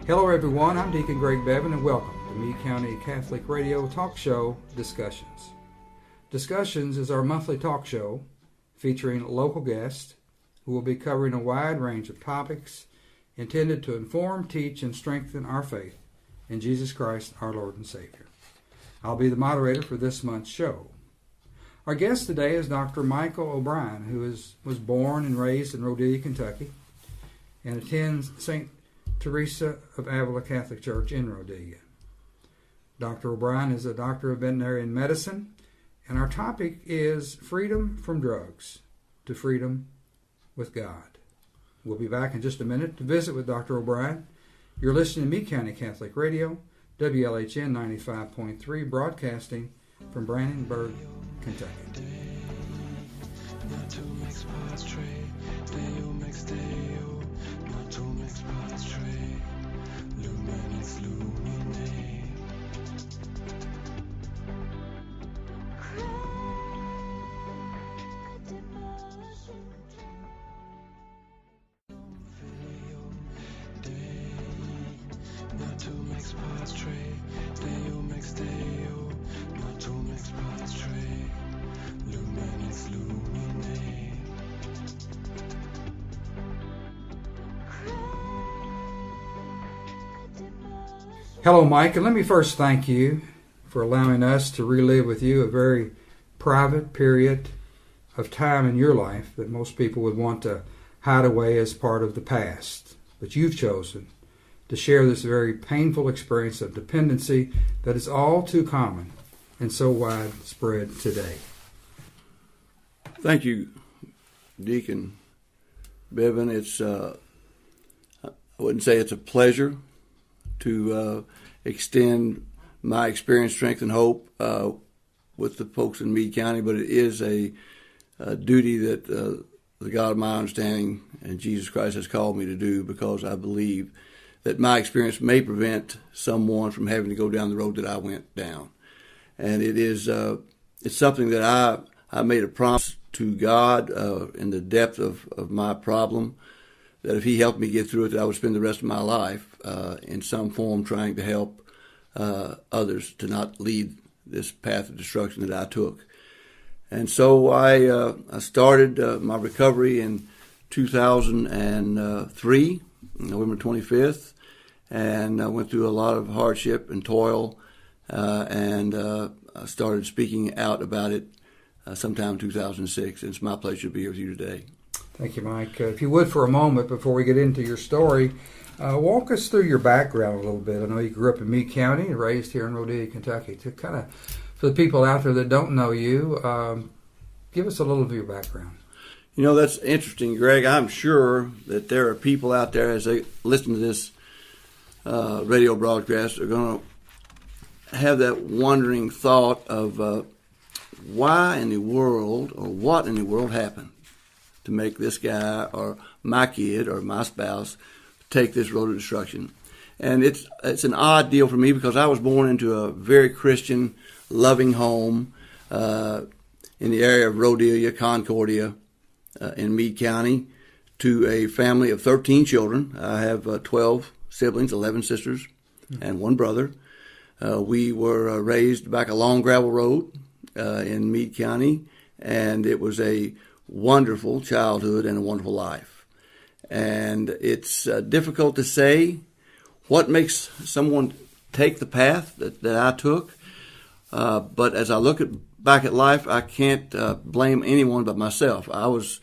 Hello everyone, I'm Deacon Greg Bevin and welcome to Meade County Catholic Radio talk show Discussions. Discussions is our monthly talk show featuring local guests who will be covering a wide range of topics intended to inform, teach, and strengthen our faith in Jesus Christ, our Lord and Savior. I'll be the moderator for this month's show. Our guest today is Dr. Micheal O'Bryan, who was born and raised in Rhodesia, Kentucky, and attends St. Teresa of Avila Catholic Church in Rhodesia. Dr. O'Bryan is a doctor of veterinary medicine, and our topic is freedom from drugs to freedom with God. We'll be back in just a minute to visit with Dr. O'Bryan. You're listening to Meade County Catholic Radio, WLHN 95.3, broadcasting from Brandenburg, Kentucky. Hello, Mike, and let me first thank you for allowing us to relive with you a very private period of time in your life that most people would want to hide away as part of the past. But you've chosen to share this very painful experience of dependency that is all too common and so widespread today. Thank you, Deacon Bevin. I wouldn't say it's a pleasure to extend my experience, strength, and hope with the folks in Meade County, but it is a duty that the God of my understanding and Jesus Christ has called me to do, because I believe that my experience may prevent someone from having to go down the road that I went down. And it's something that I made a promise to God in the depth of my problem, that if he helped me get through it, that I would spend the rest of my life in some form trying to help others to not lead this path of destruction that I took. And so I started my recovery in 2003, November 25th, and I went through a lot of hardship and toil, and I started speaking out about it sometime in 2006, and it's my pleasure to be here with you today. Thank you, Mike. If you would, for a moment, before we get into your story, walk us through your background a little bit. I know you grew up in Meade County and raised here in Rhodesia, Kentucky. To kind of, for the people out there that don't know you, give us a little of your background. You know, that's interesting, Greg. I'm sure that there are people out there, as they listen to this radio broadcast, are going to have that wondering thought of why in the world, or what in the world happened to make this guy or my kid or my spouse take this road of destruction. And it's an odd deal for me, because I was born into a very Christian, loving home in the area of Rhodesia, Concordia, in Meade County, to a family of 13 children. I have 12 siblings, 11 sisters, and one brother. We were raised back a long gravel road in Meade County, and it was a wonderful childhood and a wonderful life. And it's difficult to say what makes someone take the path that I took. But as I look back at life, I can't blame anyone but myself. I was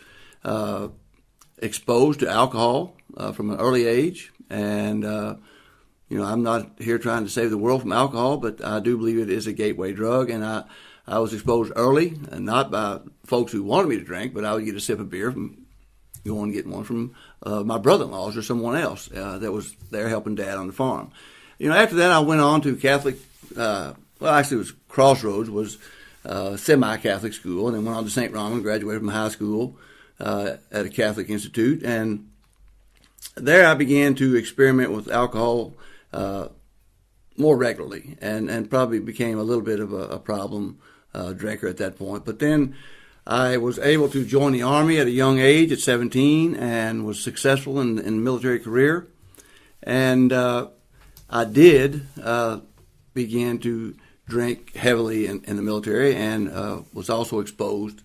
exposed to alcohol from an early age. And, I'm not here trying to save the world from alcohol, but I do believe it is a gateway drug. And I was exposed early, and not by folks who wanted me to drink, but I would get a sip of beer from going and get one from my brother-in-laws or someone else that was there helping Dad on the farm. After that, I went on to Catholic, actually it was Crossroads, was semi-Catholic school, and then went on to St. Roman, graduated from high school at a Catholic institute. And there I began to experiment with alcohol more regularly, and probably became a little bit of a problem drinker at that point. But then I was able to join the Army at a young age, at 17, and was successful in the military career. And I did begin to drink heavily in the military, and was also exposed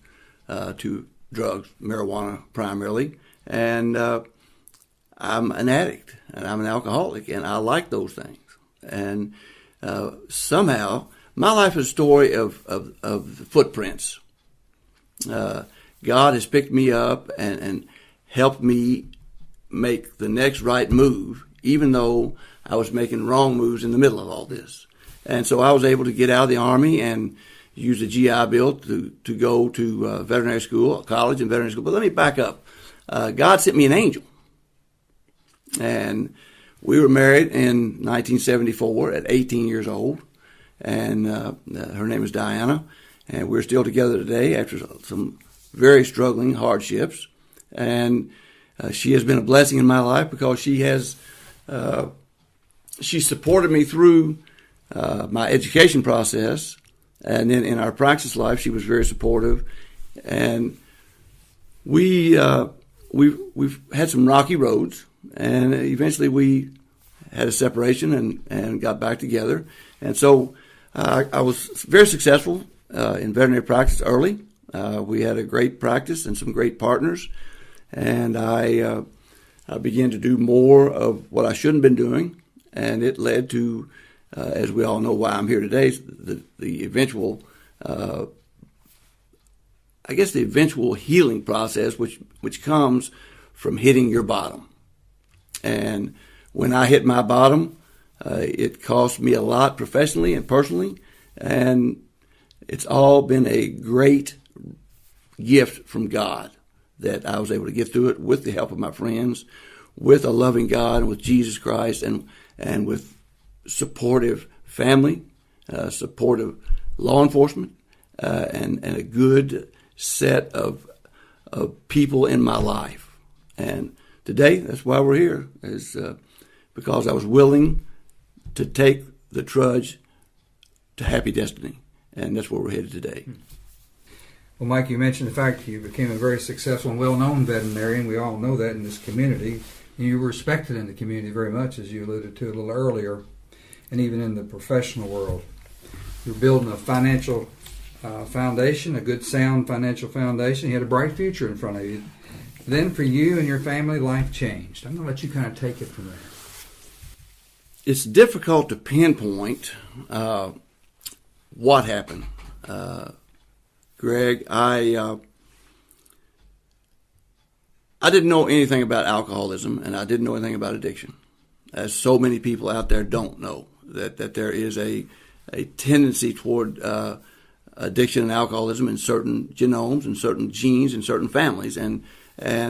to drugs, marijuana primarily. And I'm an addict, and I'm an alcoholic, and I like those things. And somehow, my life is a story of footprints. God has picked me up and helped me make the next right move, even though I was making wrong moves in the middle of all this. And so I was able to get out of the Army and use the GI Bill to go to veterinary school, college and veterinary school. But let me back up. God sent me an angel. And we were married in 1974 at 18 years old. And her name is Diana. And we're still together today after some very struggling hardships. And she has been a blessing in my life because she supported me through my education process. And then in our practice life, she was very supportive. And we've had some rocky roads. And eventually we had a separation and got back together. And so I was very successful in veterinary practice early. We had a great practice and some great partners. And I began to do more of what I shouldn't have been doing. And it led to, as we all know why I'm here today, the eventual, the eventual healing process, which comes from hitting your bottom. And when I hit my bottom, it cost me a lot professionally and personally, and it's all been a great gift from God that I was able to get through it with the help of my friends, with a loving God, and with Jesus Christ, and with supportive family, supportive law enforcement, and a good set of people in my life. And today, that's why we're here, is because I was willing to take the trudge to happy destiny. And that's where we're headed today. Well, Mike, you mentioned the fact you became a very successful and well-known veterinarian. We all know that in this community. You were respected in the community very much, as you alluded to a little earlier, and even in the professional world. You're building a financial foundation, a good, sound financial foundation. You had a bright future in front of you. Then for you and your family, life changed. I'm going to let you kind of take it from there. It's difficult to pinpoint what happened. Greg, I didn't know anything about alcoholism, and I didn't know anything about addiction, as so many people out there don't know, that there is a tendency toward addiction and alcoholism in certain genomes and certain genes in certain families. And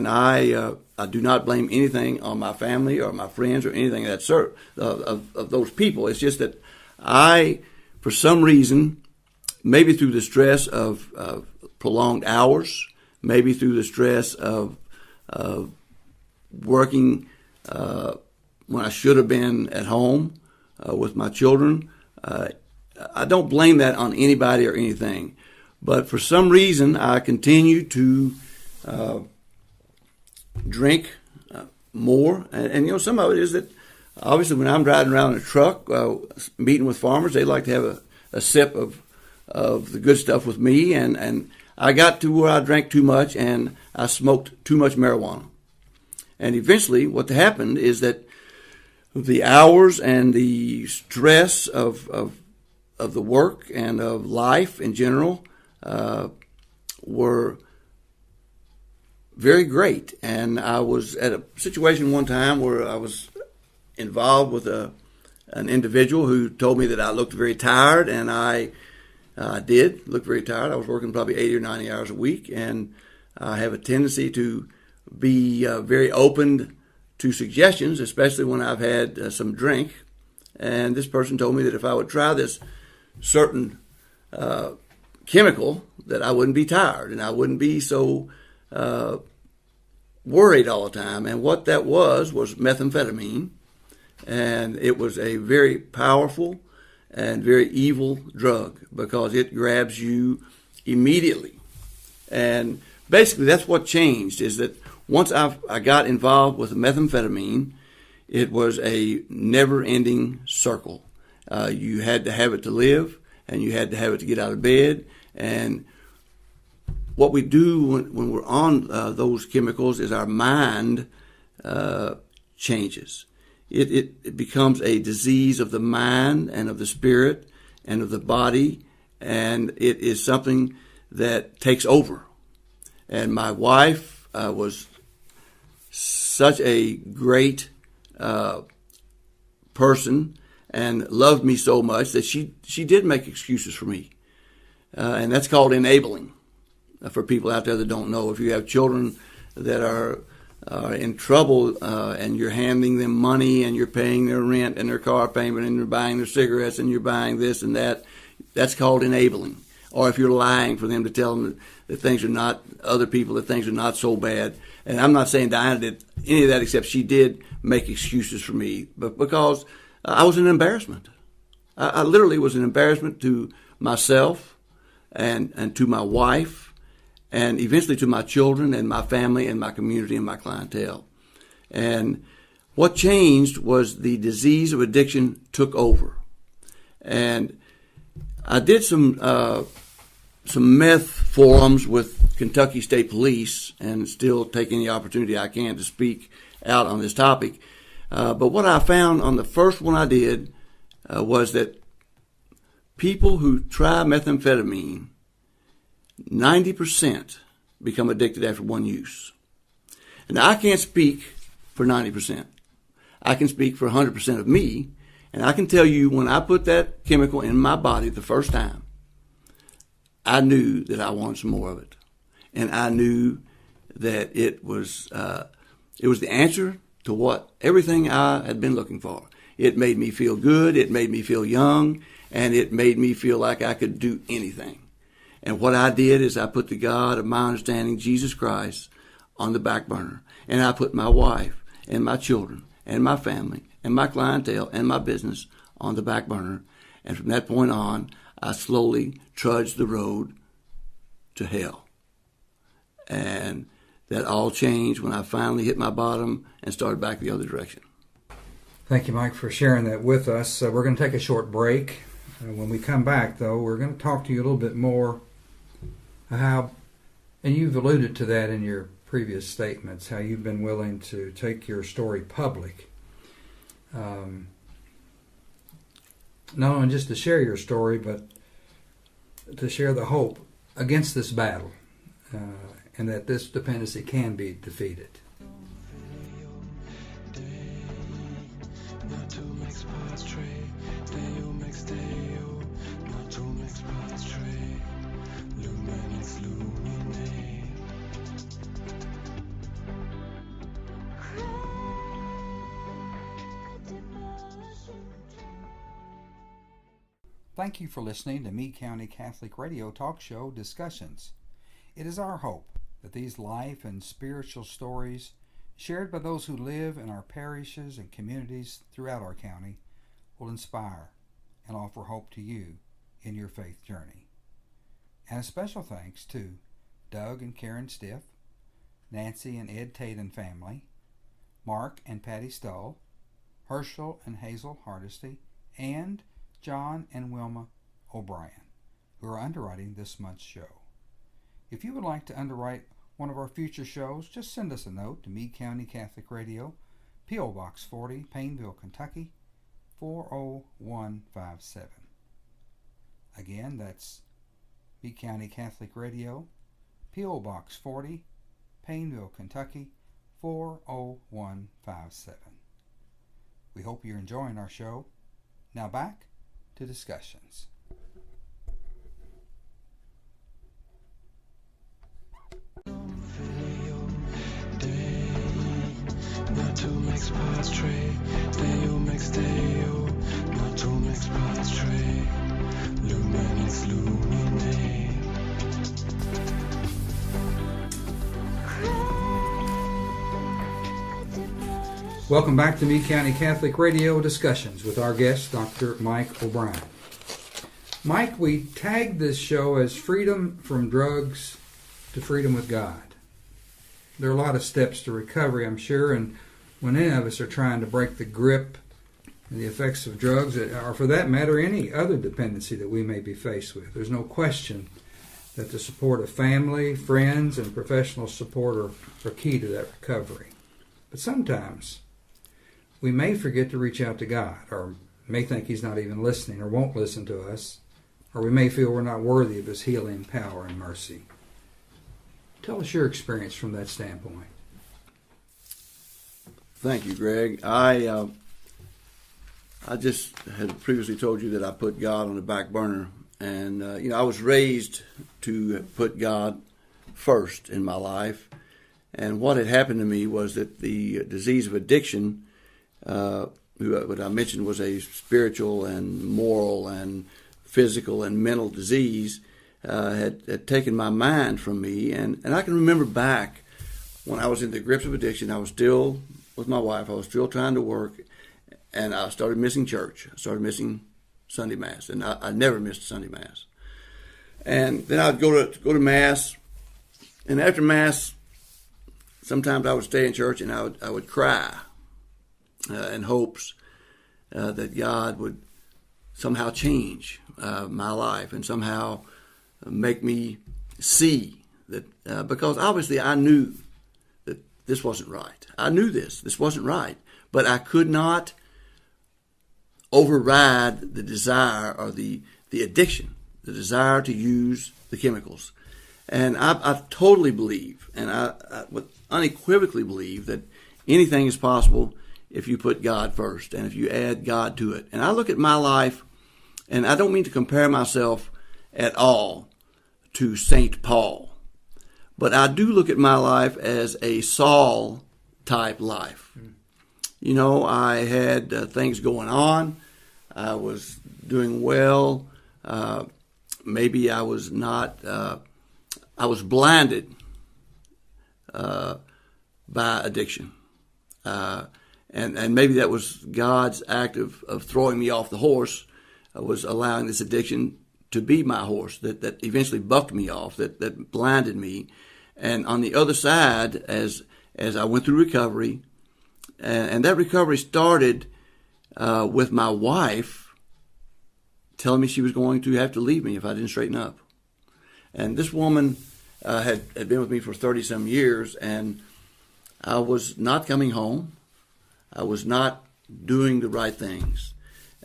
I do not blame anything on my family or my friends or anything of those people. It's just that I, for some reason, maybe through the stress of prolonged hours, maybe through the stress of working when I should have been at home with my children, I don't blame that on anybody or anything. But for some reason, I continue to drink more. And some of it is that obviously when I'm driving around in a truck, meeting with farmers, they like to have a sip of the good stuff with me. And I got to where I drank too much and I smoked too much marijuana. And eventually what happened is that the hours and the stress of the work and of life in general were very great. And I was at a situation one time where I was involved with an individual who told me that I looked very tired, and I did look very tired. I was working probably 80 or 90 hours a week, and I have a tendency to be very open to suggestions, especially when I've had some drink. And this person told me that if I would try this certain chemical, that I wouldn't be tired and I wouldn't be so worried all the time. And what that was methamphetamine. And it was a very powerful and very evil drug because it grabs you immediately. And basically that's what changed, is that once I got involved with methamphetamine, it was a never-ending circle. You had to have it to live, and you had to have it to get out of bed. And what we do when we're on those chemicals is our mind changes. It becomes a disease of the mind and of the spirit and of the body, and it is something that takes over. And my wife was such a great person and loved me so much that she did make excuses for me. And that's called enabling. For people out there that don't know, if you have children that are in trouble and you're handing them money and you're paying their rent and their car payment and you're buying their cigarettes and you're buying this and that, that's called enabling. Or if you're lying for them to tell them that things are not, other people, that things are not so bad. And I'm not saying Diana did any of that, except she did make excuses for me, but because I was an embarrassment. I literally was an embarrassment to myself and to my wife, and eventually to my children and my family and my community and my clientele. And what changed was the disease of addiction took over. And I did some meth forums with Kentucky State Police, and still take any opportunity I can to speak out on this topic. But what I found on the first one I did was that people who try methamphetamine, 90% become addicted after one use. And I can't speak for 90%. I can speak for 100% of me, and I can tell you when I put that chemical in my body the first time, I knew that I wanted some more of it. And I knew that it was the answer to what everything I had been looking for. It made me feel good, it made me feel young, and it made me feel like I could do anything. And what I did is I put the God of my understanding, Jesus Christ, on the back burner. And I put my wife and my children and my family and my clientele and my business on the back burner. And from that point on, I slowly trudged the road to hell. And that all changed when I finally hit my bottom and started back the other direction. Thank you, Mike, for sharing that with us. We're going to take a short break. When we come back, though, we're going to talk to you a little bit more how, and you've alluded to that in your previous statements, how you've been willing to take your story public. Not only just to share your story, but to share the hope against this battle, and that this dependency can be defeated. Thank you for listening to Meade County Catholic Radio Talk Show Discussions. It is our hope that these life and spiritual stories shared by those who live in our parishes and communities throughout our county will inspire and offer hope to you in your faith journey. And a special thanks to Doug and Karen Stiff, Nancy and Ed Tate and family, Mark and Patty Stull, Herschel and Hazel Hardesty, and John and Wilma O'Brien, who are underwriting this month's show. If you would like to underwrite one of our future shows, just send us a note to Meade County Catholic Radio, P.O. Box 40, Paineville, Kentucky, 40157. Again, that's Meade County Catholic Radio, P.O. Box 40, Paineville, Kentucky, 40157. We hope you're enjoying our show. Now back to discussions. Welcome back to Meade County Catholic Radio Discussions with our guest, Dr. Mike O'Bryan. Mike, we tagged this show as Freedom from Drugs to Freedom with God. There are a lot of steps to recovery, I'm sure, and when any of us are trying to break the grip and the effects of drugs, or for that matter, any other dependency that we may be faced with, there's no question that the support of family, friends, and professional support are key to that recovery. But sometimes we may forget to reach out to God, or may think He's not even listening or won't listen to us, or we may feel we're not worthy of His healing power and mercy. Tell us your experience from that standpoint. Thank you, Greg. I just had previously told you that I put God on the back burner, and I was raised to put God first in my life. And what had happened to me was that the disease of addiction, what I mentioned was a spiritual and moral and physical and mental disease, had taken my mind from me. And I can remember back when I was in the grips of addiction, I was still with my wife, I was still trying to work, and I started missing church. I started missing Sunday Mass, and I never missed Sunday Mass. And then I'd go to Mass, and after Mass, sometimes I would stay in church and I would cry in hopes that God would somehow change my life and somehow make me see that, because obviously I knew that this wasn't right. I knew this wasn't right, but I could not override the desire or the addiction, the desire to use the chemicals. And I totally believe, and I would unequivocally believe that anything is possible if you put God first and if you add God to it. And I look at my life, and I don't mean to compare myself at all to St. Paul, but I do look at my life as a Saul-type life. I had things going on. I was doing well. Maybe I was not... I was blinded by addiction. And maybe that was God's act of throwing me off the horse, was allowing this addiction to be my horse that eventually bucked me off, that blinded me. And on the other side, as I went through recovery, and that recovery started with my wife telling me she was going to have to leave me if I didn't straighten up. And this woman had been with me for 30-some years, and I was not coming home. I was not doing the right things.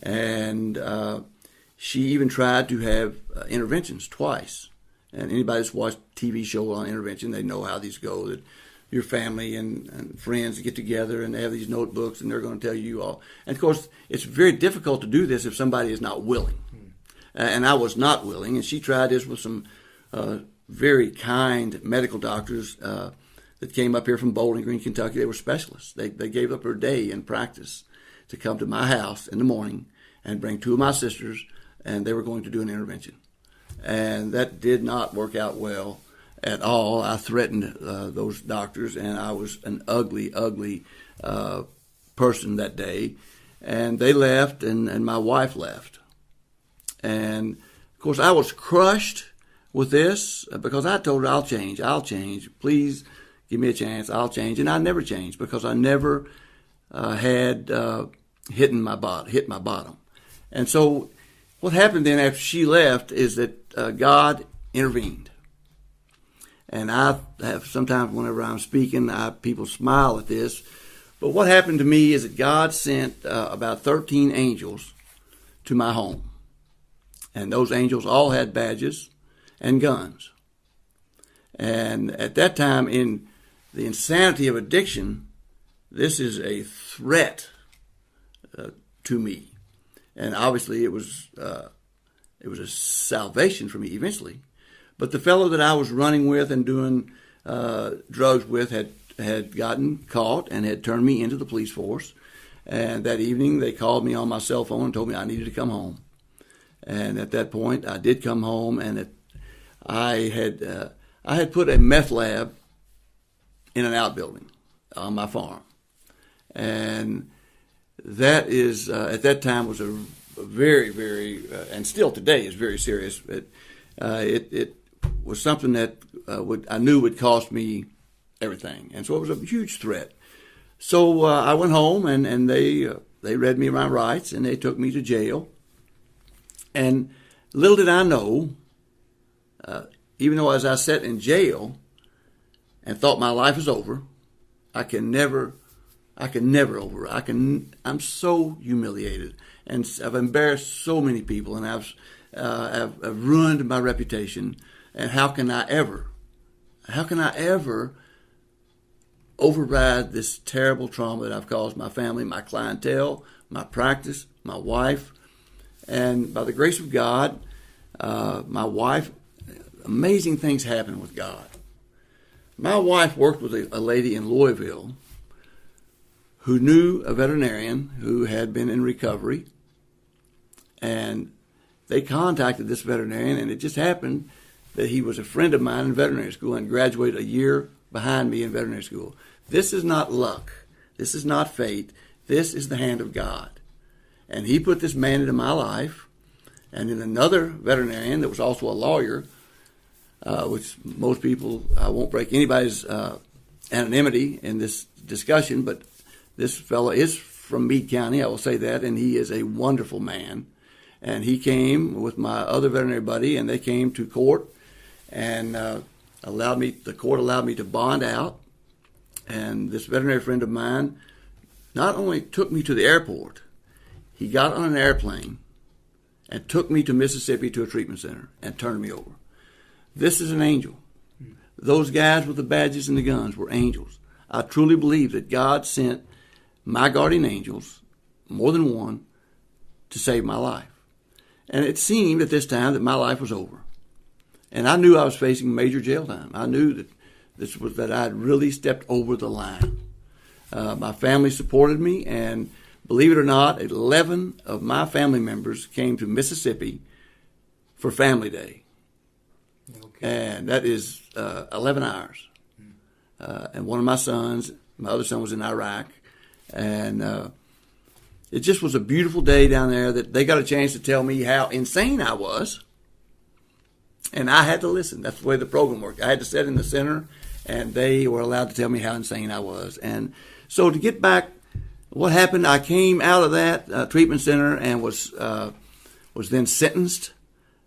And she even tried to have interventions twice. And anybody that's watched TV show on intervention, they know how these go, that your family and friends get together and they have these notebooks and they're going to tell you all. And, of course, it's very difficult to do this if somebody is not willing. And I was not willing, and she tried this with some very kind medical doctors that came up here from Bowling Green, Kentucky. They were specialists. They gave up their day in practice to come to my house in the morning and bring two of my sisters, and they were going to do an intervention. And that did not work out well at all. I threatened those doctors, and I was an ugly, ugly person that day. And they left, and my wife left. And, of course, I was crushed with this because I told her, I'll change. Please give me a chance. I'll change. And I never changed because I never had hit my bottom. And so what happened then after she left is that God intervened. And I have sometimes whenever I'm speaking, people smile at this. But what happened to me is that God sent about 13 angels to my home. And those angels all had badges and guns. And at that time, in the insanity of addiction, this is a threat to me. And obviously it was a salvation for me eventually. But the fellow that I was running with and doing drugs with had gotten caught and had turned me into the police force. And that evening they called me on my cell phone and told me I needed to come home. And at that point, I did come home, and I had put a meth lab in an outbuilding on my farm. And that is, at that time, was a very, very, and still today is very serious. It was something that I knew would cost me everything. And so it was a huge threat. So I went home, and they read me my rights, and they took me to jail. And little did I know, even though as I sat in jail and thought my life was over, I'm so humiliated, and I've embarrassed so many people, and I've ruined my reputation. And how can I ever override this terrible trauma that I've caused my family, my clientele, my practice, my wife? And by the grace of God, my wife, amazing things happen with God. My wife worked with a lady in Louisville who knew a veterinarian who had been in recovery, and they contacted this veterinarian, and it just happened that he was a friend of mine in veterinary school and graduated a year behind me in veterinary school. This is not luck. This is not fate. This is the hand of God. And he put this man into my life, and then another veterinarian that was also a lawyer, which most people, I won't break anybody's anonymity in this discussion, but this fellow is from Meade County, I will say that, and he is a wonderful man. And he came with my other veterinary buddy, and they came to court, and the court allowed me to bond out. And this veterinary friend of mine not only took me to the airport, he got on an airplane and took me to Mississippi to a treatment center and turned me over. This is an angel. Those guys with the badges and the guns were angels. I truly believe that God sent my guardian angels, more than one, to save my life. And it seemed at this time that my life was over. And I knew I was facing major jail time. I knew that I had really stepped over the line. My family supported me, and believe it or not, 11 of my family members came to Mississippi for Family Day. Okay. And that is 11 hours. And one of my sons, my other son was in Iraq. And it just was a beautiful day down there that they got a chance to tell me how insane I was. And I had to listen. That's the way the program worked. I had to sit in the center, and they were allowed to tell me how insane I was. And so to get back, what happened, I came out of that treatment center and was then sentenced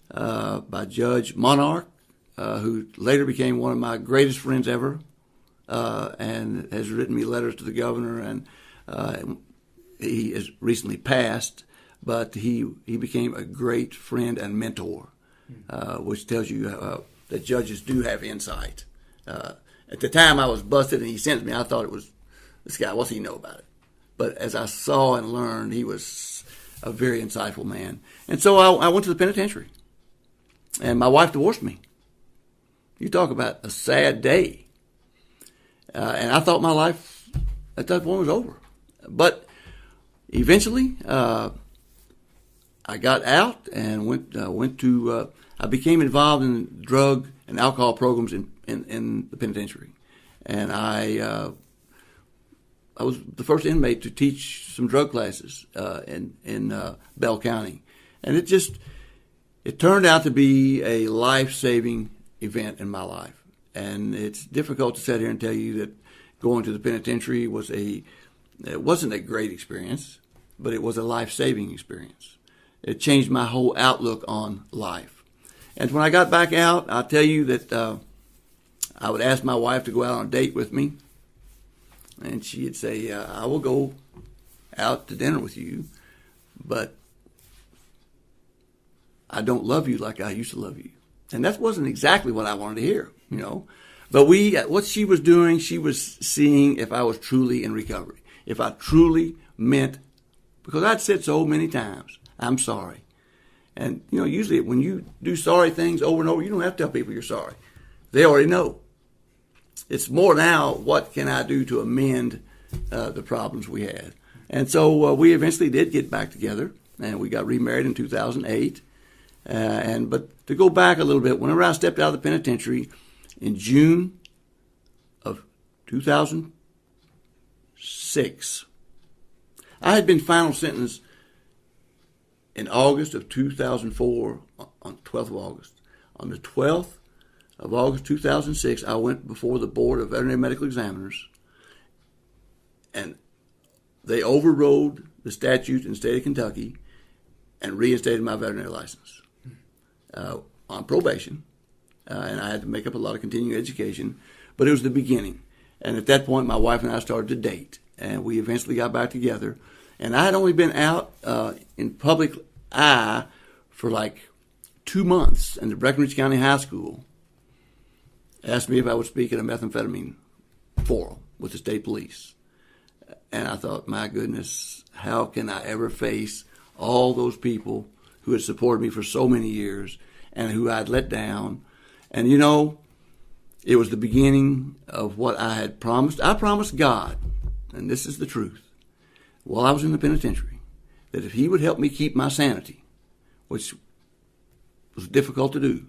by Judge Monarch, who later became one of my greatest friends ever, and has written me letters to the governor, and he has recently passed, but he became a great friend and mentor, which tells you that judges do have insight. At the time I was busted and he sentenced me, I thought it was, this guy, what's he know about it? But as I saw and learned, he was a very insightful man. And so I went to the penitentiary, and my wife divorced me. You talk about a sad day. And I thought my life at that point was over. But eventually, I got out and went to. I became involved in drug and alcohol programs in the penitentiary, and I was the first inmate to teach some drug classes in Bell County, and it turned out to be a life-saving event in my life. And it's difficult to sit here and tell you that going to the penitentiary wasn't a great experience, but it was a life-saving experience. It changed my whole outlook on life. And when I got back out, I'll tell you that I would ask my wife to go out on a date with me, and she'd say, I will go out to dinner with you, but I don't love you like I used to love you. And that wasn't exactly what I wanted to hear, you know. But what she was doing, she was seeing if I was truly in recovery, if I truly meant, because I'd said so many times, I'm sorry. And, you know, usually when you do sorry things over and over, you don't have to tell people you're sorry. They already know. It's more now, what can I do to amend the problems we had? And so we eventually did get back together, and we got remarried in 2008. But to go back a little bit, whenever I stepped out of the penitentiary in June of 2006, I had been final sentenced in August of 2004, on 12th of August. On the 12th of August 2006, I went before the Board of Veterinary Medical Examiners, and they overrode the statute in the state of Kentucky and reinstated my veterinary license on probation. And I had to make up a lot of continuing education, but it was the beginning. And at that point, my wife and I started to date, and we eventually got back together. And I had only been out in public eye for like 2 months, and the Breckinridge County High School asked me if I would speak at a methamphetamine forum with the state police. And I thought, my goodness, how can I ever face all those people who had supported me for so many years and who I'd let down? And you know, it was the beginning of what I had promised. I promised God, and this is the truth, while I was in the penitentiary, that if he would help me keep my sanity, which was difficult to do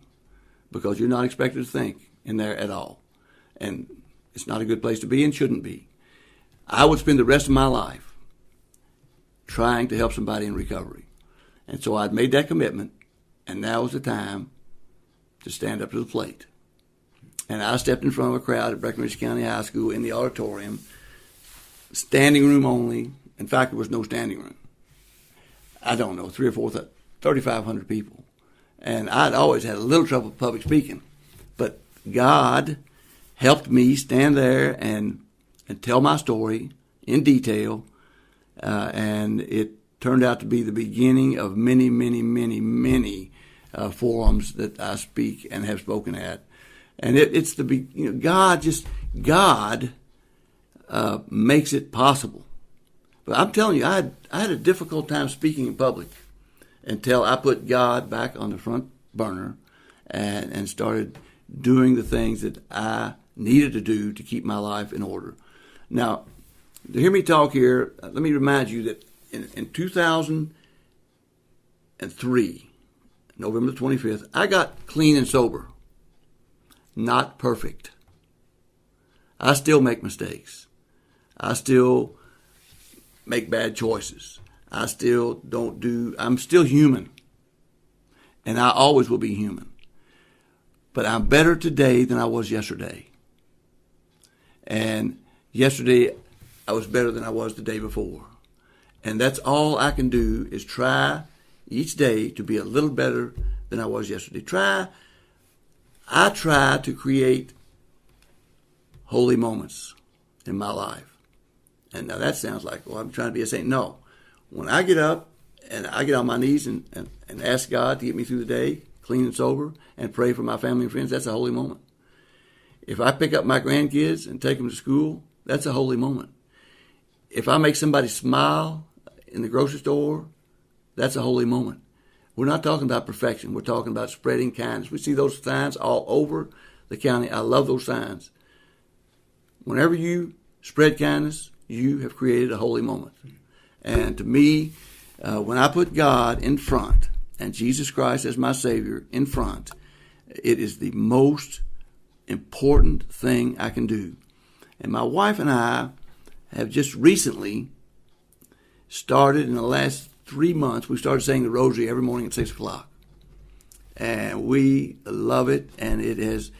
because you're not expected to think in there at all, and it's not a good place to be and shouldn't be, I would spend the rest of my life trying to help somebody in recovery. And so I'd made that commitment, and now was the time to stand up to the plate. And I stepped in front of a crowd at Breckinridge County High School in the auditorium, standing room only. In fact, there was no standing room. I don't know, 3,500 people. And I'd always had a little trouble with public speaking. But God helped me stand there and tell my story in detail. And it turned out to be the beginning of many, many, many, many forums that I speak and have spoken at. And it's God makes it possible. But I'm telling you, I had a difficult time speaking in public until I put God back on the front burner and started doing the things that I needed to do to keep my life in order. Now, to hear me talk here, let me remind you that in 2003, November the 25th, I got clean and sober. Not perfect. I still make mistakes. I still make bad choices. I'm still human. And I always will be human. But I'm better today than I was yesterday. And yesterday, I was better than I was the day before. And that's all I can do is try each day to be a little better than I was yesterday. I try to create holy moments in my life. And now that sounds like, well, I'm trying to be a saint. No. When I get up and I get on my knees and ask God to get me through the day, clean and sober, and pray for my family and friends, that's a holy moment. If I pick up my grandkids and take them to school, that's a holy moment. If I make somebody smile in the grocery store, that's a holy moment. We're not talking about perfection. We're talking about spreading kindness. We see those signs all over the county. I love those signs. Whenever you spread kindness, you have created a holy moment. And to me, when I put God in front and Jesus Christ as my Savior in front, it is the most important thing I can do. And my wife and I have just recently started, in the last 3 months, we started saying the rosary every morning at 6 o'clock. And we love it, and it has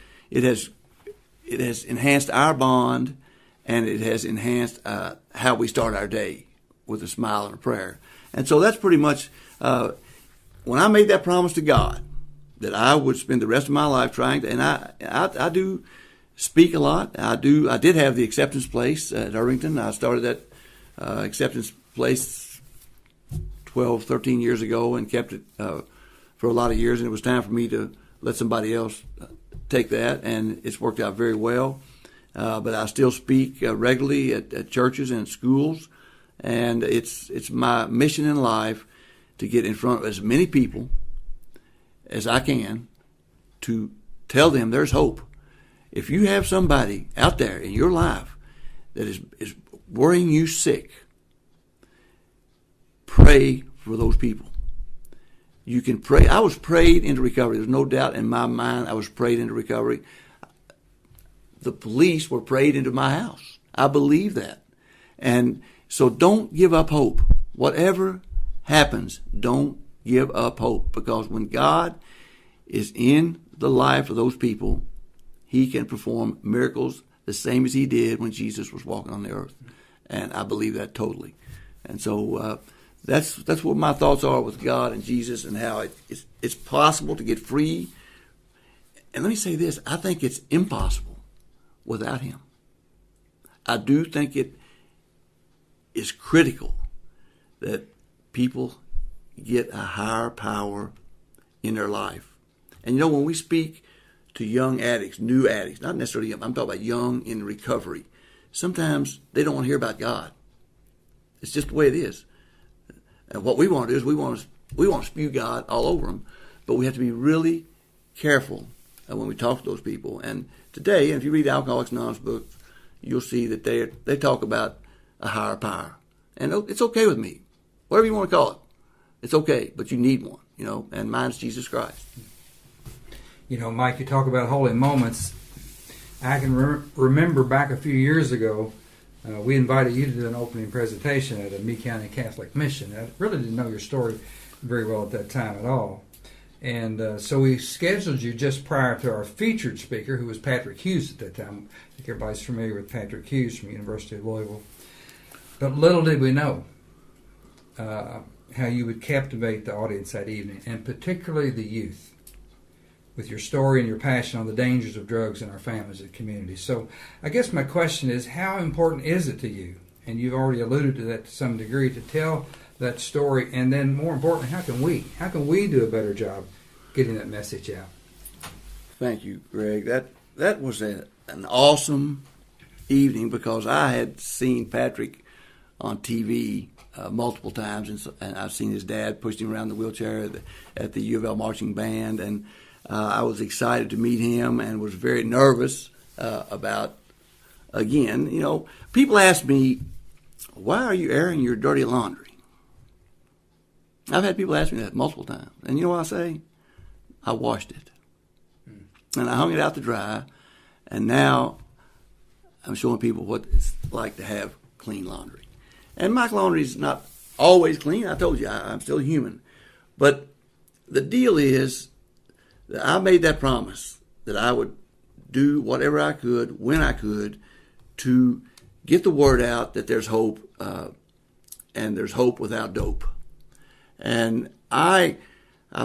enhanced our bond, and it has enhanced how we start our day with a smile and a prayer. And so that's pretty much, when I made that promise to God, that I would spend the rest of my life trying to, and I do speak a lot. I did have the acceptance place at Irvington. I started that acceptance place 12, 13 years ago and kept it for a lot of years. And it was time for me to let somebody else take that, and it's worked out very well. But I still speak regularly at churches and schools, and it's my mission in life to get in front of as many people as I can to tell them there's hope. If you have somebody out there in your life that is worrying you sick, pray for those people. You can pray. I was prayed into recovery. There's no doubt in my mind I was prayed into recovery. The police were prayed into my house. I believe that. And So don't give up hope. Whatever happens, don't give up hope, because when God is in the life of those people, he can perform miracles the same as he did when Jesus was walking on the earth. And I believe that totally. And so that's what my thoughts are with God and Jesus, and how it's possible to get free. And let me say this, I think it's impossible without him. I do think it is critical that people get a higher power in their life. And when we speak to young addicts, new addicts, not necessarily young, I'm talking about young in recovery, sometimes they don't want to hear about God. It's just the way it is. And what we want to do is we want to spew God all over them, but we have to be really careful when we talk to those people. And today, if you read Alcoholics Anonymous books, you'll see that they talk about a higher power. And it's okay with me. Whatever you want to call it. It's okay, but you need one, and mine's Jesus Christ. Mike, you talk about holy moments. I can remember back a few years ago, we invited you to do an opening presentation at a Meade County Catholic mission. I really didn't know your story very well at that time at all. And so we scheduled you just prior to our featured speaker, who was Patrick Hughes at that time. I think everybody's familiar with Patrick Hughes from the University of Louisville. But little did we know how you would captivate the audience that evening, and particularly the youth, with your story and your passion on the dangers of drugs in our families and communities. So I guess my question is, how important is it to you, and you've already alluded to that to some degree, to tell that story, and then more importantly, how can we do a better job getting that message out? Thank you, Greg. That was an awesome evening, because I had seen Patrick on TV multiple times, and I've seen his dad push him around the wheelchair at the U of L marching band, and I was excited to meet him and was very nervous about, again, people ask me, why are you airing your dirty laundry? I've had people ask me that multiple times. And you know what I say? I washed it. And I hung it out to dry, and now I'm showing people what it's like to have clean laundry. And my laundry is not always clean. I told you, I'm still human. But the deal is, I made that promise that I would do whatever I could, when I could, to get the word out that there's hope, and there's hope without dope. And I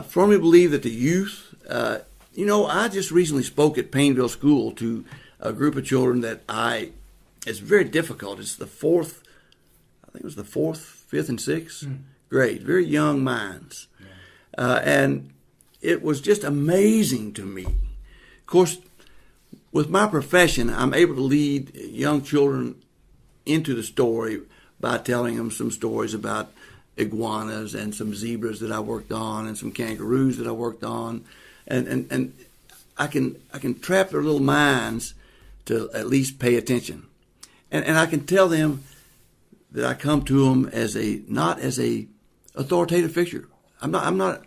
firmly believe that the youth, I just recently spoke at Painville School to a group of children that it's very difficult. It's the fourth, fifth, and sixth grade, very young minds. Yeah. And it was just amazing to me. Of course, with my profession, I'm able to lead young children into the story by telling them some stories about iguanas and some zebras that I worked on and some kangaroos that I worked on. And I can trap their little minds to at least pay attention. And I can tell them that I come to them not as a authoritative figure. I'm not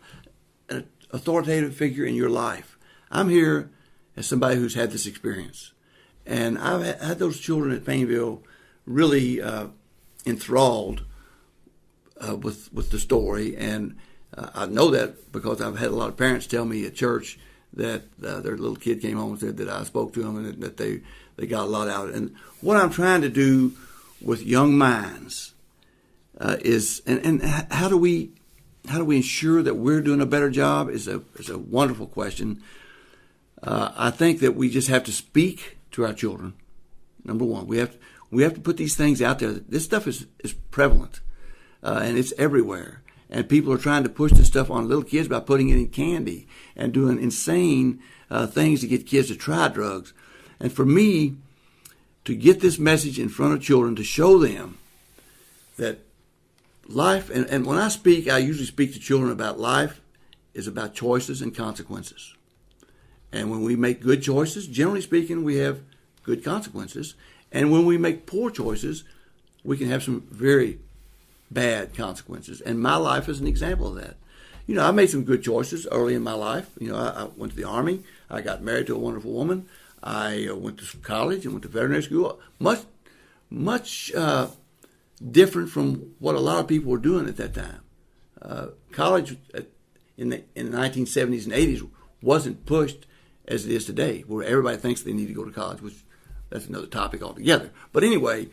an authoritative figure in your life. I'm here as somebody who's had this experience. And I've had those children at Painville really enthralled with the story. And I know that because I've had a lot of parents tell me at church that their little kid came home and said that I spoke to them and that they got a lot out of it. And what I'm trying to do with young minds is, and how do we ensure that we're doing a better job is a wonderful question. I think that we just have to speak to our children. Number one, we have to put these things out there. This stuff is prevalent, and it's everywhere. And people are trying to push this stuff on little kids by putting it in candy and doing insane things to get kids to try drugs. And for me, to get this message in front of children, to show them that life, and when I speak, I usually speak to children about life is about choices and consequences. And when we make good choices, generally speaking, we have good consequences. And when we make poor choices, we can have some very bad consequences. And my life is an example of that. I made some good choices early in my life. I went to the Army. I got married to a wonderful woman. I went to college and went to veterinary school. Much different from what a lot of people were doing at that time. College in the 1970s and 80s wasn't pushed as it is today, where everybody thinks they need to go to college, which that's another topic altogether. But anyway,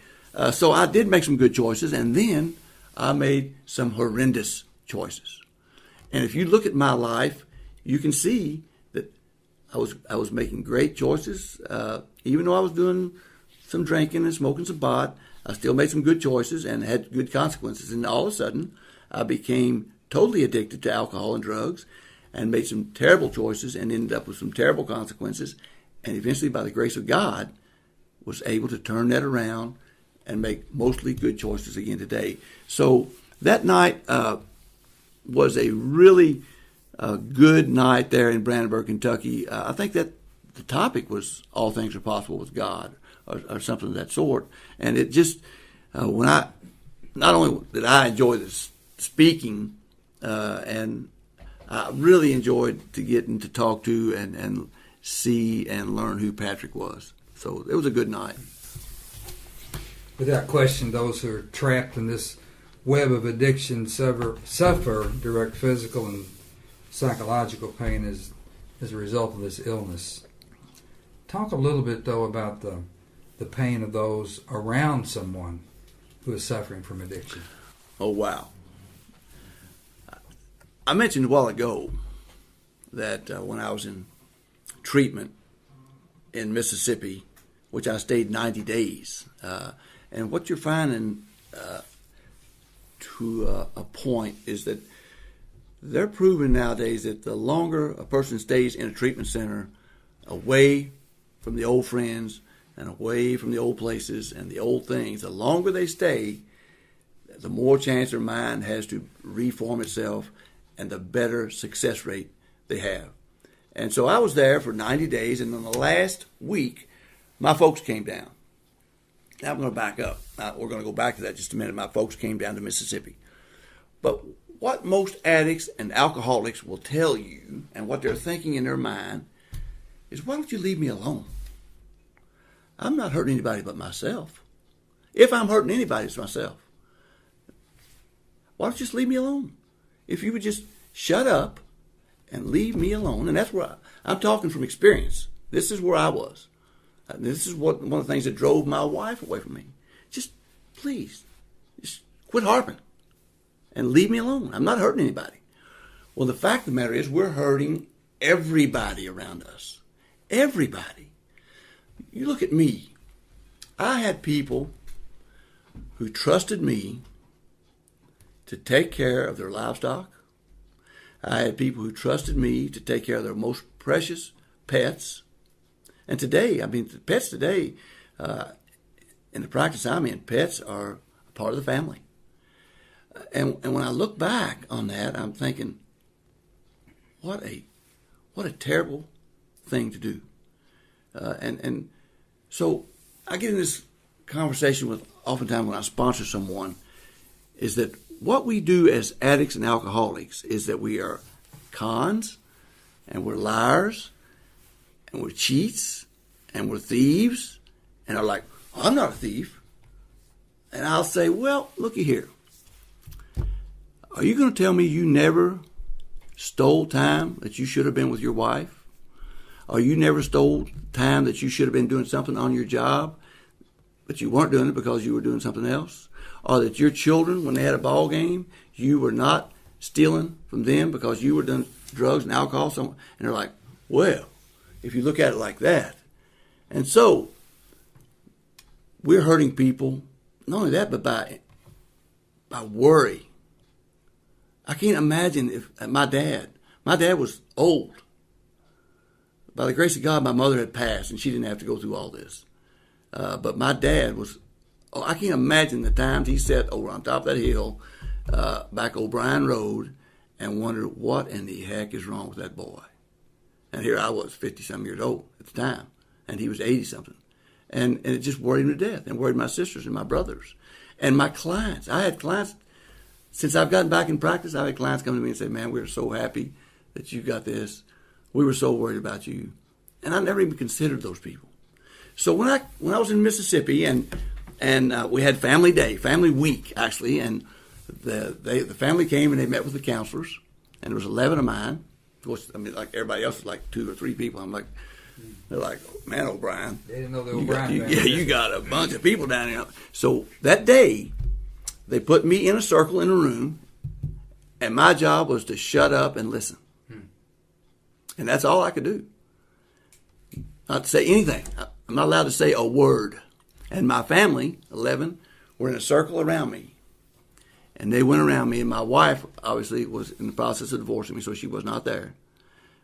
so I did make some good choices, and then I made some horrendous choices. And if you look at my life, you can see that I was making great choices. Even though I was doing some drinking and smoking some pot, I still made some good choices and had good consequences. And all of a sudden, I became totally addicted to alcohol and drugs and made some terrible choices and ended up with some terrible consequences. And eventually, by the grace of God, was able to turn that around and make mostly good choices again today. So that night was a really good night there in Brandenburg, Kentucky. I think that the topic was "All Things Are Possible with God," or something of that sort. And it just when not only did I enjoy this speaking, and I really enjoyed to get to talk to and see and learn who Patrick was. So it was a good night. Without question, those who are trapped in this web of addiction suffer direct physical and psychological pain as a result of this illness. Talk a little bit, though, about the pain of those around someone who is suffering from addiction. Oh, wow. I mentioned a while ago that when I was in treatment in Mississippi, which I stayed 90 days, and what you're finding to a point is that they're proving nowadays that the longer a person stays in a treatment center, away from the old friends and away from the old places and the old things, the longer they stay, the more chance their mind has to reform itself and the better success rate they have. And so I was there for 90 days, and in the last week, my folks came down. Now I'm going to back up. We're going to go back to that just a minute. My folks came down to Mississippi. But what most addicts and alcoholics will tell you, and what they're thinking in their mind, is, why don't you leave me alone? I'm not hurting anybody but myself. If I'm hurting anybody, it's myself. Why don't you just leave me alone? If you would just shut up and leave me alone. And that's where I'm talking from experience. This is where I was. This is one of the things that drove my wife away from me. Just, please, just quit harping and leave me alone. I'm not hurting anybody. Well, the fact of the matter is, we're hurting everybody around us. Everybody. You look at me. I had people who trusted me to take care of their livestock. I had people who trusted me to take care of their most precious pets. And today, pets today, in the practice I'm in, pets are a part of the family. And when I look back on that, I'm thinking, what a terrible thing to do. And so I get in this conversation with, oftentimes when I sponsor someone, is that what we do as addicts and alcoholics is that we are cons, and we're liars, and we're cheats, and we're thieves, and are like, oh, I'm not a thief. And I'll say, well, looky here. Are you going to tell me you never stole time that you should have been with your wife? Or you never stole time that you should have been doing something on your job, but you weren't doing it because you were doing something else? Or that your children, when they had a ball game, you were not stealing from them because you were doing drugs and alcohol? And they're like, well, if you look at it like that. And so we're hurting people, not only that, but by worry. I can't imagine if my dad was old. By the grace of God, my mother had passed, and she didn't have to go through all this. But my dad was, I can't imagine the times he sat over on top of that hill, back O'Brien Road, and wondered, what in the heck is wrong with that boy? And here I was, 50-some years old at the time, and he was 80-something. And it just worried me to death, and worried my sisters and my brothers. And my clients. I had clients, since I've gotten back in practice, I've had clients come to me and say, man, we're so happy that you got this. We were so worried about you. And I never even considered those people. So when I was in Mississippi, and And we had family day, family week, actually. And the family came and they met with the counselors. And there was 11 of mine. Of course, I mean, like everybody else was like 2 or 3 people. I'm like, they're like, man, O'Brien. They didn't know the O'Brien family. Yeah, you got a bunch of people down here. So that day, they put me in a circle in a room. And my job was to shut up and listen. And that's all I could do. Not to say anything. I'm not allowed to say a word. And my family, 11, were in a circle around me. And they went around me, and my wife, obviously, was in the process of divorcing me, so she was not there.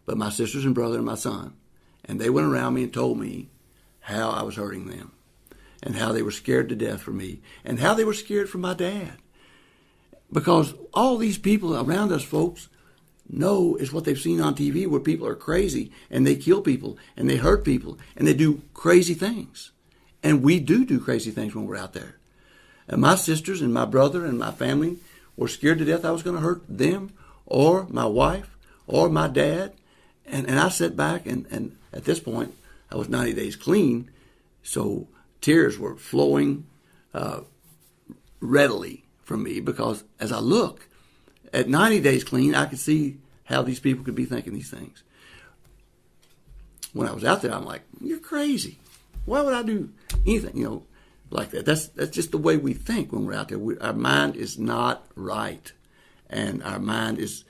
But my sisters and brother and my son. And they went around me and told me how I was hurting them. And how they were scared to death for me. And how they were scared for my dad. Because all these people around us, folks, know is what they've seen on TV, where people are crazy, and they kill people, and they hurt people, and they do crazy things. And we do crazy things when we're out there. And my sisters and my brother and my family were scared to death I was going to hurt them or my wife or my dad. And I sat back, and at this point, I was 90 days clean, so tears were flowing readily from me, because as I look at 90 days clean, I could see how these people could be thinking these things. When I was out there, I'm like, you're crazy. Why would I do anything, like that? That's just the way we think when we're out there. Our mind is not right, and our mind is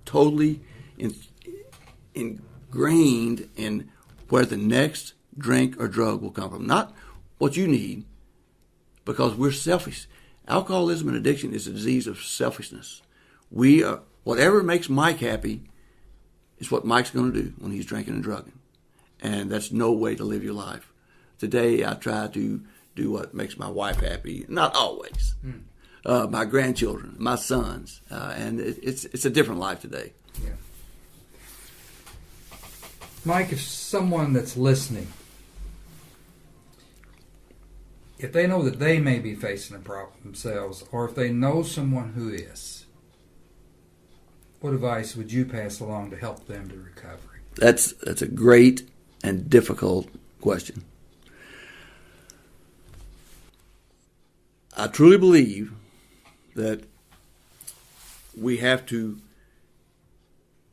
totally ingrained in where the next drink or drug will come from. Not what you need, because we're selfish. Alcoholism and addiction is a disease of selfishness. Whatever makes Mike happy is what Mike's going to do when he's drinking and drugging. And that's no way to live your life. Today, I try to do what makes my wife happy. Not always. My grandchildren, my sons. And it's a different life today. Yeah. Mike, if someone that's listening, if they know that they may be facing a problem themselves, or if they know someone who is, what advice would you pass along to help them to recovery? That's a great and difficult question. I truly believe that we have to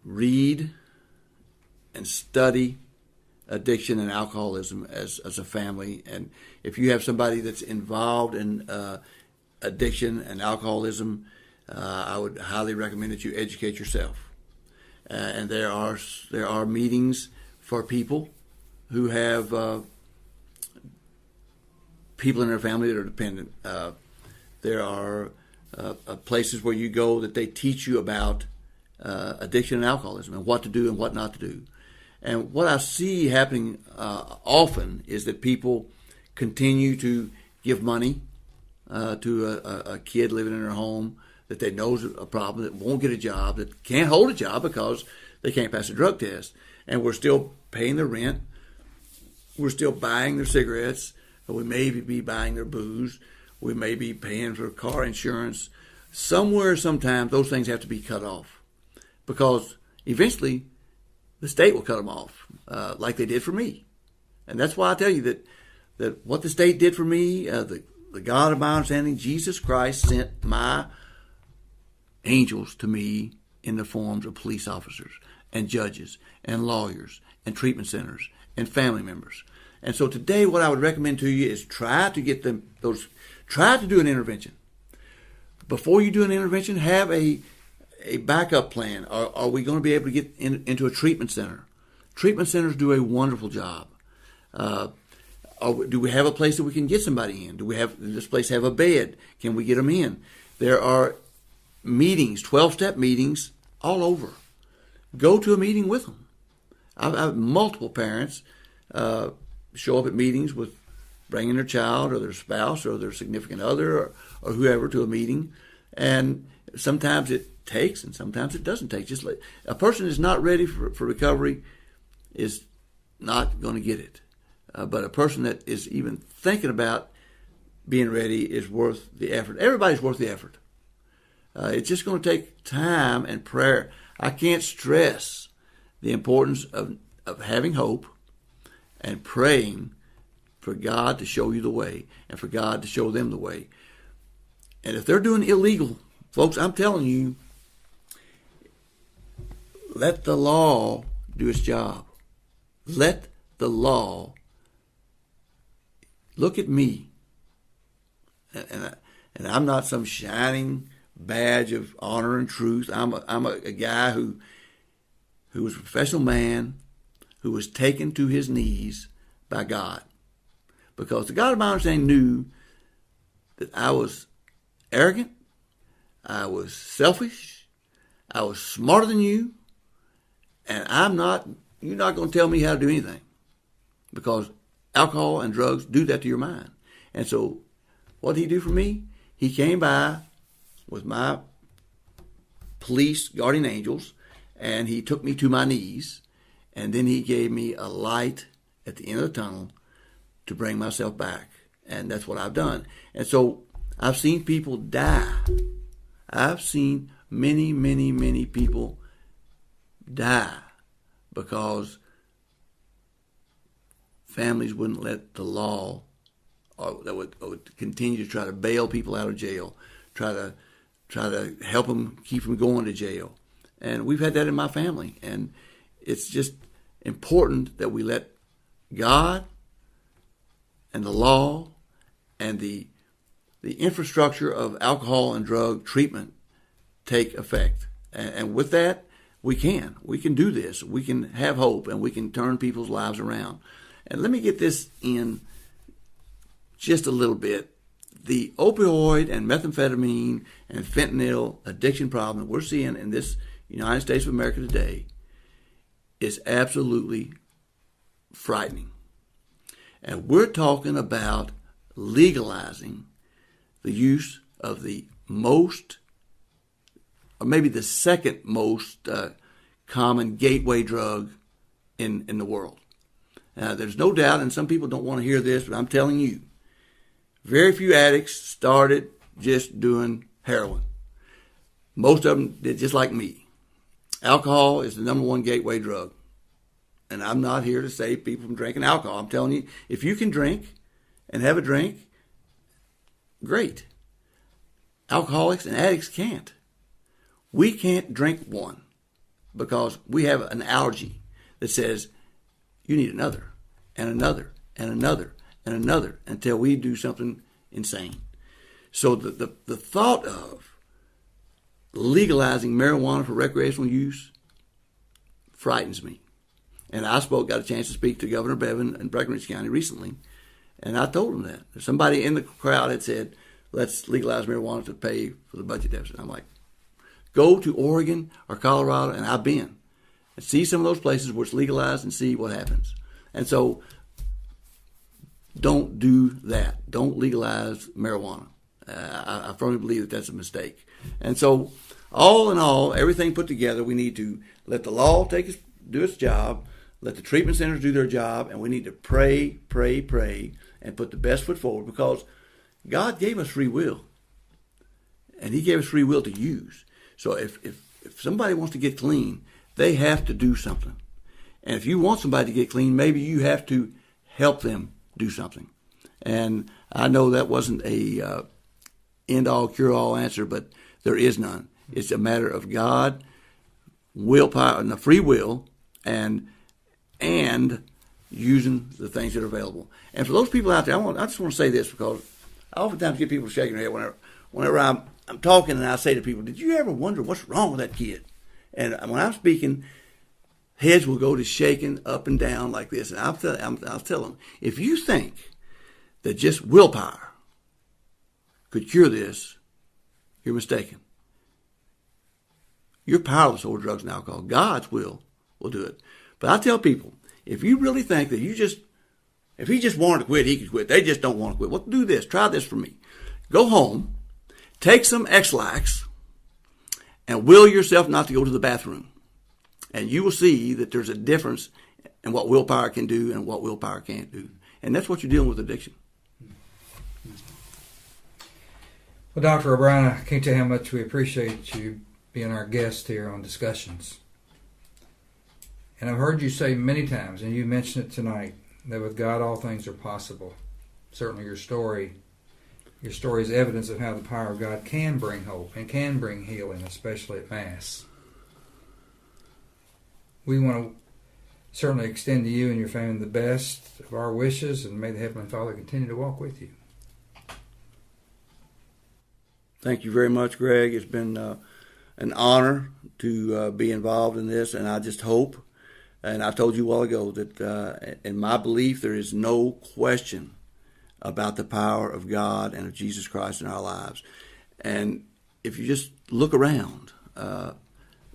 read and study addiction and alcoholism as a family. And if you have somebody that's involved in addiction and alcoholism, I would highly recommend that you educate yourself. And there are meetings for people who have people in their family that are dependent. There are places where you go that they teach you about addiction and alcoholism and what to do and what not to do. And what I see happening often is that people continue to give money to a kid living in their home that they know is a problem, that won't get a job, that can't hold a job because they can't pass a drug test. And we're still paying their rent. We're still buying their cigarettes. We may be buying their booze. We may be paying for car insurance. Somewhere, sometimes, those things have to be cut off, because eventually the state will cut them off, like they did for me. And that's why I tell you that what the state did for me, the God of my understanding, Jesus Christ, sent my angels to me in the forms of police officers and judges and lawyers and treatment centers and family members. And so today, what I would recommend to you is try to do an intervention. Before you do an intervention, have a backup plan. Are we going to be able to get into a treatment center? Treatment centers do a wonderful job. Do we have a place that we can get somebody in? Does this place have a bed? Can we get them in? There are meetings, 12-step meetings all over. Go to a meeting with them. I've had multiple parents show up at meetings with bringing their child or their spouse or their significant other or whoever to a meeting. And sometimes it takes and sometimes it doesn't take. Just like a person is not ready for recovery is not going to get it. But a person that is even thinking about being ready is worth the effort. Everybody's worth the effort. It's just going to take time and prayer. I can't stress the importance of having hope and praying for God to show you the way and for God to show them the way. And if they're doing illegal, folks, I'm telling you, let the law do its job. Let the law. Look at me. And I'm not some shining badge of honor and truth. I'm a guy who was a professional man who was taken to his knees by God. Because the God of my understanding knew that I was arrogant, I was selfish, I was smarter than you, and you're not going to tell me how to do anything. Because alcohol and drugs do that to your mind. And so what did he do for me? He came by with my police guardian angels, and he took me to my knees, and then he gave me a light at the end of the tunnel to bring myself back. And that's what I've done. And so I've seen people die. I've seen many, many, many people die because families wouldn't let the law, or that would continue to try to bail people out of jail, try to help them, keep them going to jail. And we've had that in my family. And it's just important that we let God and the law and the infrastructure of alcohol and drug treatment take effect. And with that, we can do this. We can have hope, and we can turn people's lives around. And let me get this in just a little bit. The opioid and methamphetamine and fentanyl addiction problem that we're seeing in this United States of America today is absolutely frightening. And we're talking about legalizing the use of the most, or maybe the second most common gateway drug in the world. Now, there's no doubt, and some people don't want to hear this, but I'm telling you, very few addicts started just doing heroin. Most of them did just like me. Alcohol is the number one gateway drug. And I'm not here to save people from drinking alcohol. I'm telling you, if you can drink and have a drink, great. Alcoholics and addicts can't. We can't drink one because we have an allergy that says you need another and another and another and another until we do something insane. So the thought of legalizing marijuana for recreational use frightens me. And I got a chance to speak to Governor Bevin in Breckinridge County recently, and I told him that. Somebody in the crowd had said, let's legalize marijuana to pay for the budget deficit. I'm like, go to Oregon or Colorado, and I've been, and see some of those places where it's legalized and see what happens. And so don't do that. Don't legalize marijuana. I firmly believe that that's a mistake. And so all in all, everything put together, we need to let the law do its job, let the treatment centers do their job, and we need to pray, and put the best foot forward, because God gave us free will, and He gave us free will to use. So if somebody wants to get clean, they have to do something. And if you want somebody to get clean, maybe you have to help them do something. And I know that wasn't a end-all, cure-all answer, but there is none. It's a matter of God, willpower, and the free will, and using the things that are available. And for those people out there, I just want to say this, because I oftentimes get people shaking their head whenever I'm talking, and I say to people, did you ever wonder what's wrong with that kid? And when I'm speaking, heads will go to shaking up and down like this. And I'll tell them, if you think that just willpower could cure this, you're mistaken. You're powerless over drugs and alcohol. God's will do it. But I tell people, if you really think that if he just wanted to quit, he could quit. They just don't want to quit. Well, do this. Try this for me. Go home, take some X-Lax, and will yourself not to go to the bathroom. And you will see that there's a difference in what willpower can do and what willpower can't do. And that's what you're dealing with addiction. Well, Dr. O'Brien, I can't tell you how much we appreciate you being our guest here on Discussions. And I've heard you say many times, and you mentioned it tonight, that with God all things are possible. Certainly your story is evidence of how the power of God can bring hope and can bring healing, especially at Mass. We want to certainly extend to you and your family the best of our wishes, and may the Heavenly Father continue to walk with you. Thank you very much, Greg. It's been an honor to be involved in this, and I just hope, and I told you a while ago that in my belief there is no question about the power of God and of Jesus Christ in our lives. And if you just look around,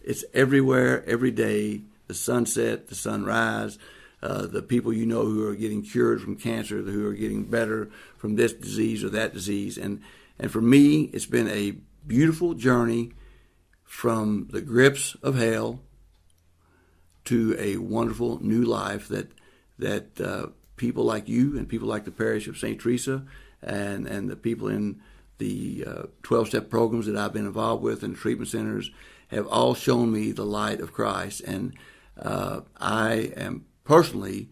it's everywhere, every day, the sunset, the sunrise, the people you know who are getting cured from cancer, who are getting better from this disease or that disease. And for me, it's been a beautiful journey from the grips of hell to a wonderful new life that people like you and people like the parish of St. Teresa and the people in the 12-step programs that I've been involved with and treatment centers have all shown me the light of Christ. And I am personally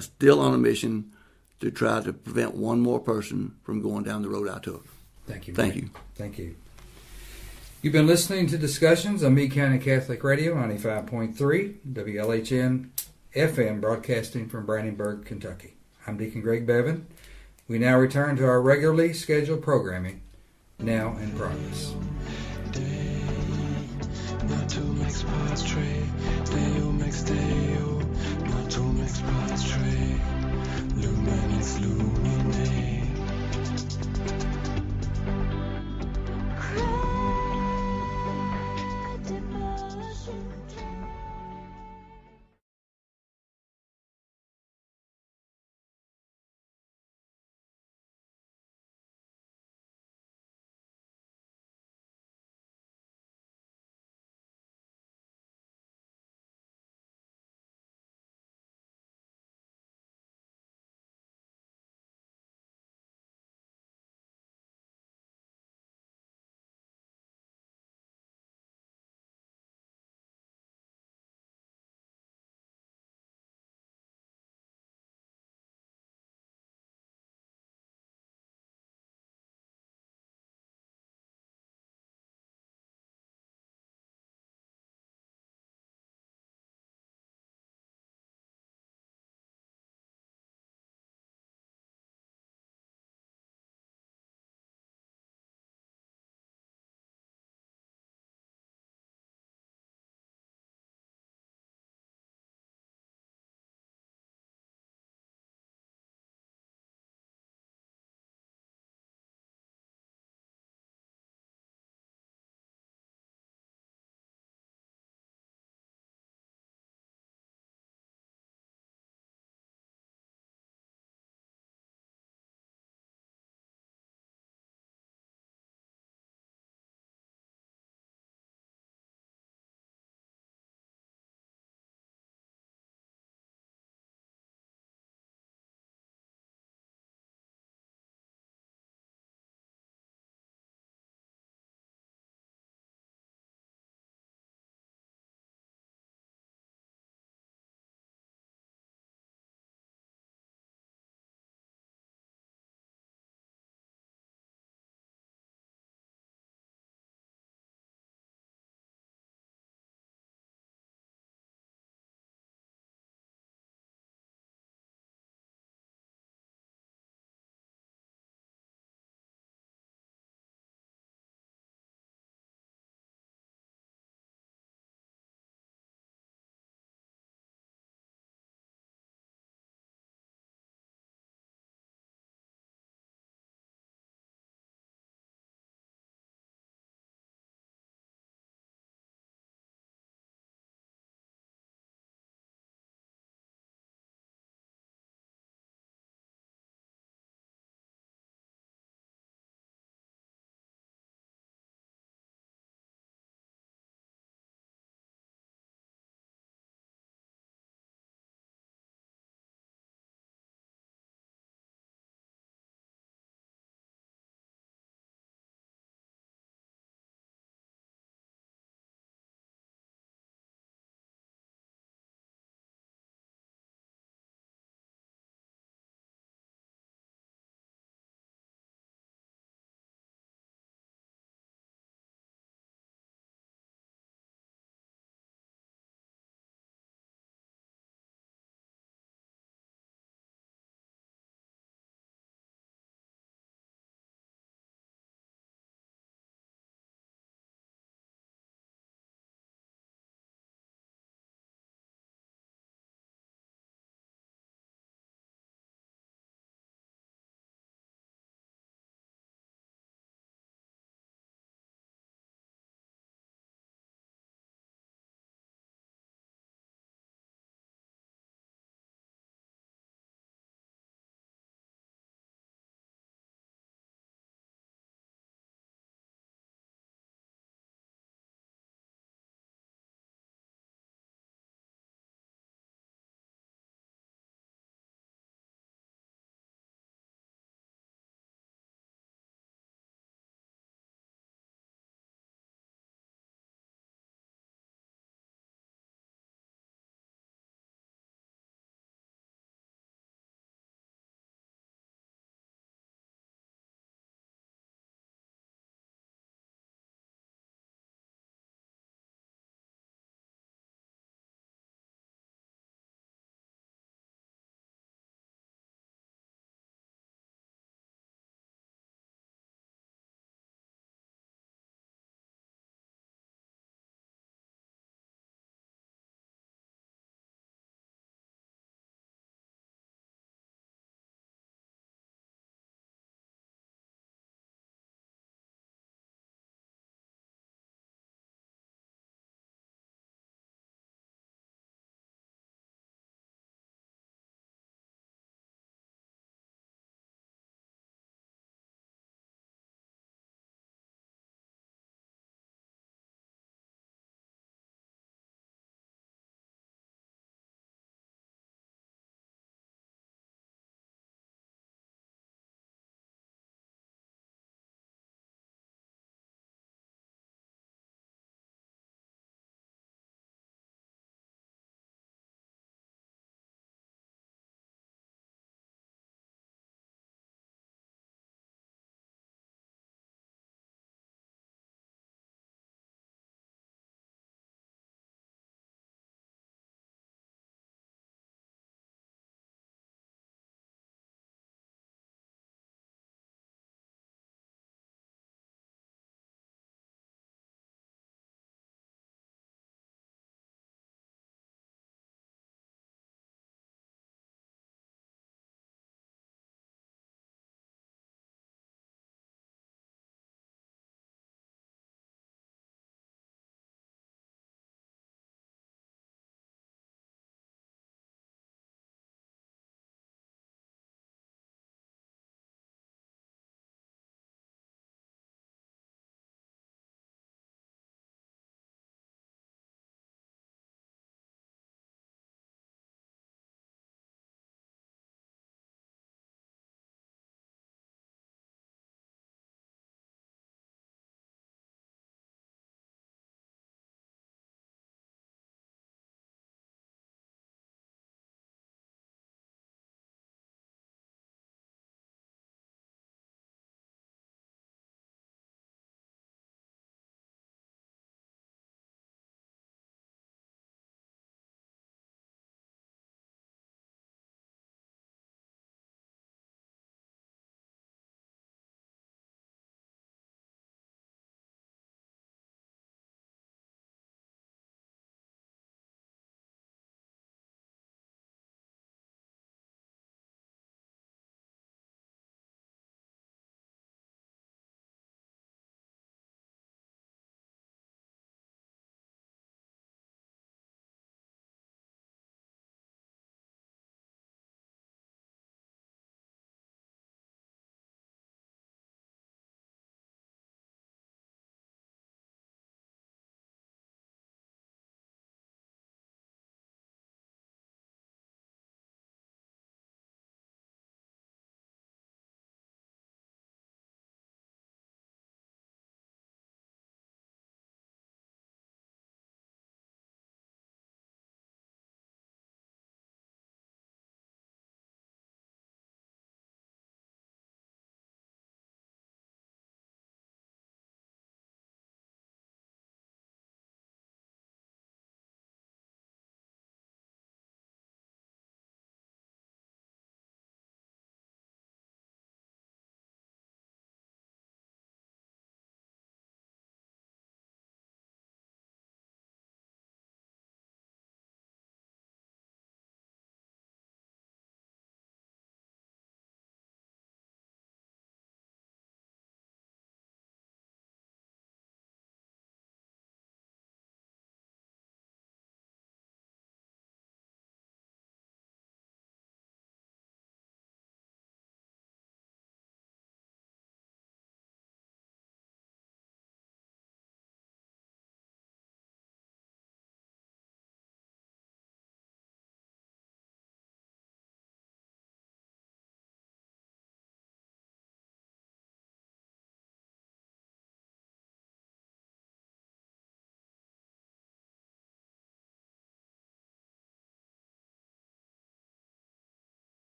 still on a mission to try to prevent one more person from going down the road I took. Thank you. Thank you. Thank you. You've been listening to Discussions on Meade County Catholic Radio, 95.3 WLHN FM, broadcasting from Brandenburg, Kentucky. I'm Deacon Greg Bevin. We now return to our regularly scheduled programming, now in progress. Lumen